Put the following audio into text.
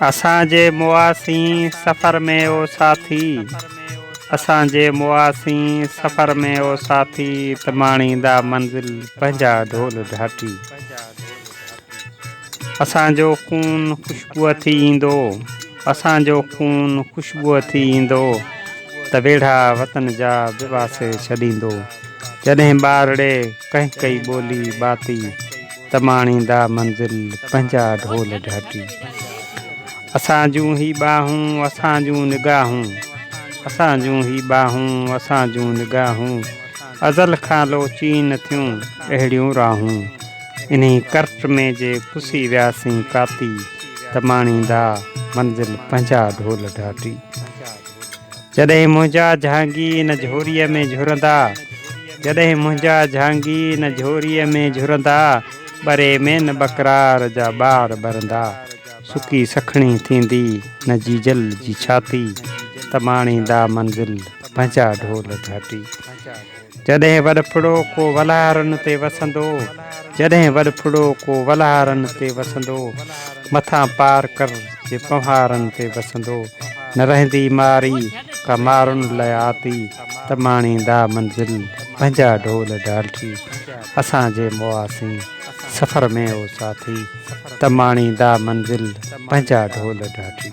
असांजे मुआसीं सफ़र में ओ साथी, असांजे मुआसीं सफ़र में ओ साथी, तमाणींदा मंज़िल पंहिंजा ढोल ढाटी। असांजो खून ख़ुशबूअ थी ईंदो, असांजो खून ख़ुशबूअ थी ईंदो, त वेढ़ा वतन जा विवासे छॾींदो। जॾहिं ॿारड़े कंहिं कई ॿोली बाती, तमाणींदा मंज़िल पंहिंजा ढोल ढाटी। असां जूं ही ॿाहूं, असां जूं निगाहूं, असां जूं ही ॿाहूं, असां जूं निगाहूं, अज़ल खां लोचीन थियूं अहिड़ियूं राहूं। इन्ही कर्ट में जे पुसी वियासीं काती, तमाणींदा मंज़िल पंहिंजा ढोल ढाटी। जॾहिं मुंहिंजा झांगी इन झोरीअ में झुरंदा, जॾहिं मुंहिंजा झांगी इन झोरीअ में झुरंदा, ॿरे में न बकरार जा ॿार ॿरंदा। सुकी सखणी थींदी न जीजल जी छाती, तमाणींदा मंज़िल पंहिंजा ढोल ढाटी। जॾहिं वॾफड़ो को वलहारनि ते वसंदो, जॾहिं वॾफड़ो को वलहारनि ते वसंदो, मथां पार कर जे पहाड़नि ते वसंदो, न रहंदी मारी का मारुनि लाइ आती, तमाणींदा मंज़िल पंहिंजा ढोल ढाटी। असांजे मुआसीं सफ़र में ओ साथी, तमाणींदा मंज़िल पंहिंजा ढोल ढाटी।